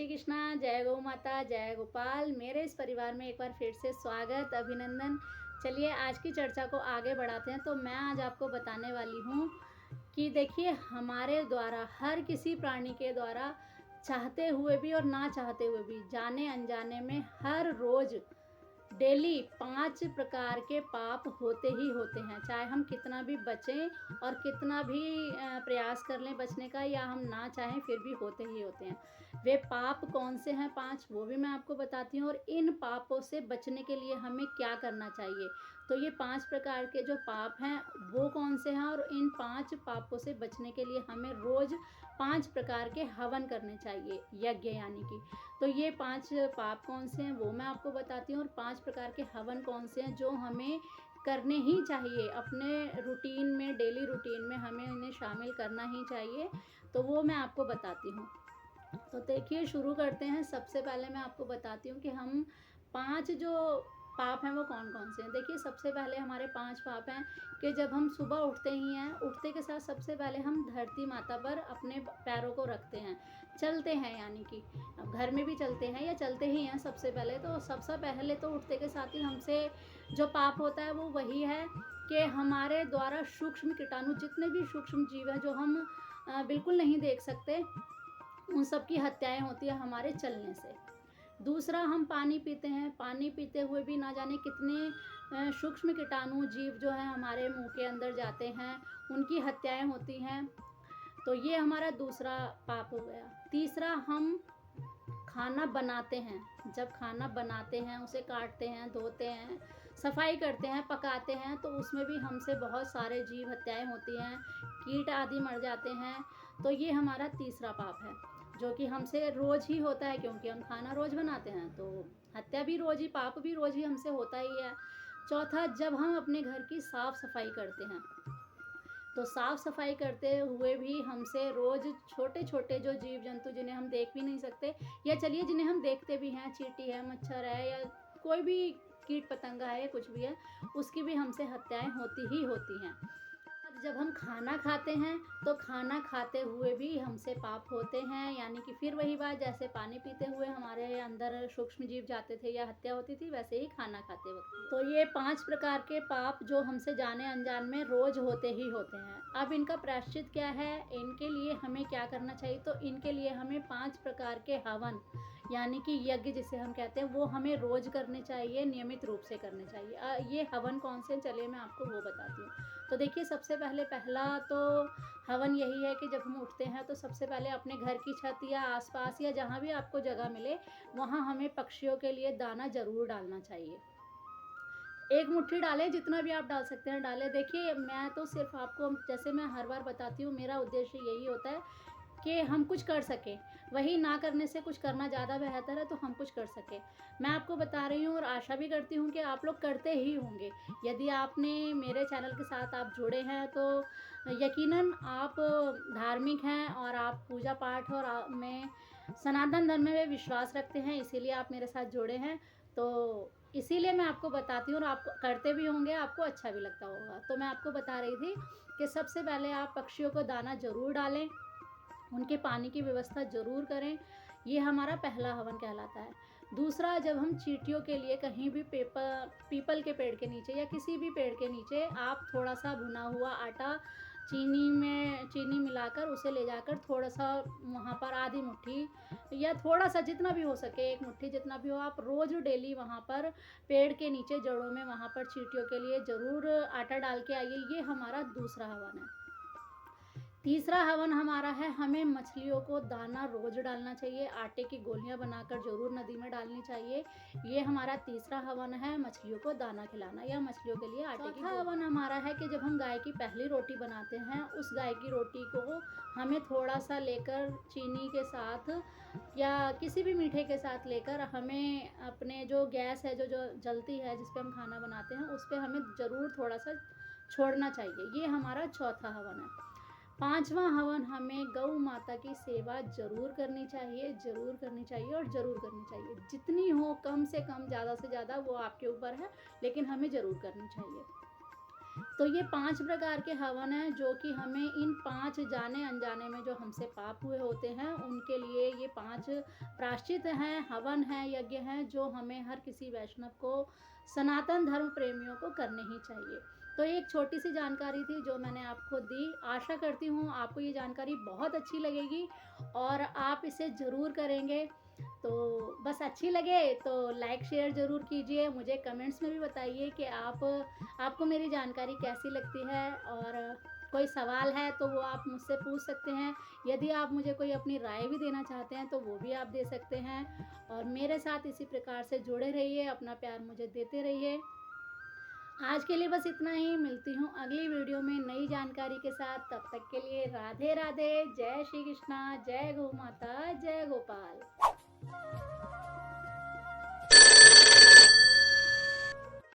श्री कृष्णा, जय गौ माता, जय गोपाल। मेरे इस परिवार में एक बार फिर से स्वागत, अभिनंदन। चलिए आज की चर्चा को आगे बढ़ाते हैं। तो मैं आज आपको बताने वाली हूँ कि देखिए हमारे द्वारा, हर किसी प्राणी के द्वारा, चाहते हुए भी और ना चाहते हुए भी, जाने अनजाने में हर रोज़ डेली 5 प्रकार के पाप होते ही होते हैं। चाहे हम कितना भी बचें और कितना भी प्रयास कर लें बचने का, या हम ना चाहें फिर भी होते ही होते हैं। वे पाप कौन से हैं 5, वो भी मैं आपको बताती हूँ, और इन पापों से बचने के लिए हमें क्या करना चाहिए। तो ये 5 प्रकार के जो पाप हैं वो कौन से हैं, और इन 5 पापों से बचने के लिए हमें रोज़ 5 प्रकार के हवन करने चाहिए, यज्ञ यानी कि। तो ये 5 पाप कौन से हैं वो मैं आपको बताती हूँ, और 5 प्रकार के हवन कौन से हैं जो हमें करने ही चाहिए अपने रूटीन में, डेली रूटीन में हमें इन्हें शामिल करना ही चाहिए। तो वो मैं आपको बताती हूँ। तो देखिए शुरू करते हैं। सबसे पहले मैं आपको बताती हूँ कि हम 5 जो पाप हैं वो कौन कौन से हैं। देखिए सबसे पहले हमारे 5 पाप हैं कि जब हम सुबह उठते ही हैं, उठते के साथ सबसे पहले हम धरती माता पर अपने पैरों को रखते हैं, चलते हैं, यानी कि घर में भी चलते हैं या चलते ही हैं सबसे पहले। तो सबसे पहले तो उठते के साथ ही हमसे जो पाप होता है वो वही है कि हमारे द्वारा सूक्ष्म कीटाणु, जितने भी सूक्ष्म जीव हैं जो हम बिल्कुल नहीं देख सकते, उन सब की हत्याएं होती है हमारे चलने से। दूसरा, हम पानी पीते हैं, पानी पीते हुए भी ना जाने कितने सूक्ष्म कीटाणु जीव जो हैं हमारे मुंह के अंदर जाते हैं, उनकी हत्याएं होती हैं। तो ये हमारा दूसरा पाप हो गया। तीसरा, हम खाना बनाते हैं, जब खाना बनाते हैं, उसे काटते हैं, धोते हैं, सफाई करते हैं, पकाते हैं, तो उसमें भी हमसे बहुत सारे जीव हत्याएं होती हैं, कीट आदि मर जाते हैं। तो ये हमारा तीसरा पाप है जो कि हमसे रोज़ ही होता है, क्योंकि हम खाना रोज़ बनाते हैं, तो हत्या भी रोज़ ही, पाप भी रोज़ ही हमसे होता ही है। चौथा, जब हम अपने घर की साफ़ सफाई करते हैं, तो साफ़ सफाई करते हुए भी हमसे रोज़ छोटे छोटे जो जीव जंतु, जिन्हें हम देख भी नहीं सकते, या चलिए जिन्हें हम देखते भी हैं, चींटी है, मच्छर है, या कोई भी कीट पतंगा है, कुछ भी है, उसकी भी हमसे हत्याएं होती ही होती हैं। जब हम खाना खाते हैं तो खाना खाते हुए भी हमसे पाप होते हैं, यानी कि फिर वही बात, जैसे पानी पीते हुए हमारे अंदर सूक्ष्म जीव जाते थे या हत्या होती थी, वैसे ही खाना खाते वक्त। तो ये 5 प्रकार के पाप जो हमसे जाने अनजान में रोज होते ही होते हैं। अब इनका प्रायश्चित क्या है, इनके लिए हमें क्या करना चाहिए। तो इनके लिए हमें 5 प्रकार के हवन, यानी कि यज्ञ जिसे हम कहते हैं, वो हमें रोज करने चाहिए, नियमित रूप से करने चाहिए। ये हवन कौन से, चलिए मैं आपको वो बताती हूँ। तो देखिए सबसे पहला तो हवन यही है कि जब हम उठते हैं तो सबसे पहले अपने घर की छत या आसपास या जहाँ भी आपको जगह मिले, वहाँ हमें पक्षियों के लिए दाना ज़रूर डालना चाहिए। एक मुट्ठी डालें, जितना भी आप डाल सकते हैं डालें। देखिए मैं तो सिर्फ आपको, जैसे मैं हर बार बताती हूँ, मेरा उद्देश्य यही होता है कि हम कुछ कर सकें। वही ना करने से कुछ करना ज़्यादा बेहतर है, तो हम कुछ कर सकें। मैं आपको बता रही हूँ और आशा भी करती हूँ कि आप लोग करते ही होंगे। यदि आपने मेरे चैनल के साथ आप जुड़े हैं तो यकीनन आप धार्मिक हैं और आप पूजा पाठ और में सनातन धर्म में विश्वास रखते हैं, इसीलिए आप मेरे साथ जुड़े हैं। तो इसीलिए मैं आपको बताती हूँ, और आप करते भी होंगे, आपको अच्छा भी लगता होगा। तो मैं आपको बता रही थी कि सबसे पहले आप पक्षियों को दाना ज़रूर डालें, उनके पानी की व्यवस्था ज़रूर करें। ये हमारा पहला हवन कहलाता है। दूसरा, जब हम चींटियों के लिए कहीं भी पीपल के पेड़ के नीचे या किसी भी पेड़ के नीचे आप थोड़ा सा भुना हुआ आटा चीनी मिलाकर उसे ले जाकर थोड़ा सा वहाँ पर आधी मुट्ठी या थोड़ा सा, जितना भी हो सके, एक मुट्ठी जितना भी हो, आप रोज़ डेली वहाँ पर पेड़ के नीचे जड़ों में वहाँ पर चींटियों के लिए ज़रूर आटा डाल के आइए। ये हमारा दूसरा हवन है। तीसरा हवन हमारा है, हमें मछलियों को दाना रोज डालना चाहिए, आटे की गोलियां बनाकर जरूर नदी में डालनी चाहिए। ये हमारा तीसरा हवन है, मछलियों को दाना खिलाना या मछलियों के लिए आटे की। चौथा हवन हमारा है कि जब हम गाय की पहली रोटी बनाते हैं, उस गाय की रोटी को हमें थोड़ा सा लेकर चीनी के साथ या किसी भी मीठे के साथ लेकर, हमें अपने जो गैस है, जो जलती है, जिस पे हम खाना बनाते हैं, उस पर हमें ज़रूर थोड़ा सा छोड़ना चाहिए। ये हमारा चौथा हवन है। पांचवा हवन, हमें गौ माता की सेवा जरूर करनी चाहिए, जरूर करनी चाहिए और जरूर करनी चाहिए। जितनी हो, कम से कम, ज़्यादा से ज़्यादा, वो आपके ऊपर है, लेकिन हमें जरूर करनी चाहिए। तो ये 5 प्रकार के हवन हैं जो कि हमें इन 5 जाने-अनजाने में जो हमसे पाप हुए होते हैं, उनके लिए ये 5 प्रायश्चित हैं, हवन हैं, यज्ञ हैं, जो हमें हर किसी वैष्णव को, सनातन धर्म प्रेमियों को करने ही चाहिए। तो एक छोटी-सी जानकारी थी जो मैंने आपको दी। आशा करती हूँ आपको ये जानकारी बहुत अच्छी लगेगी और आप इसे ज़रूर करेंगे। तो बस अच्छी लगे तो लाइक शेयर ज़रूर कीजिए। मुझे कमेंट्स में भी बताइए कि आपको मेरी जानकारी कैसी लगती है, और कोई सवाल है तो वो आप मुझसे पूछ सकते हैं। यदि आप मुझे कोई अपनी राय भी देना चाहते हैं तो वो भी आप दे सकते हैं, और मेरे साथ इसी प्रकार से जुड़े रहिए, अपना प्यार मुझे देते रहिए। आज के लिए बस इतना ही। मिलती हूँ अगली वीडियो में नई जानकारी के साथ। तब तक के लिए राधे राधे। जय श्री कृष्णा, जय गौ माता, जय गोपाल।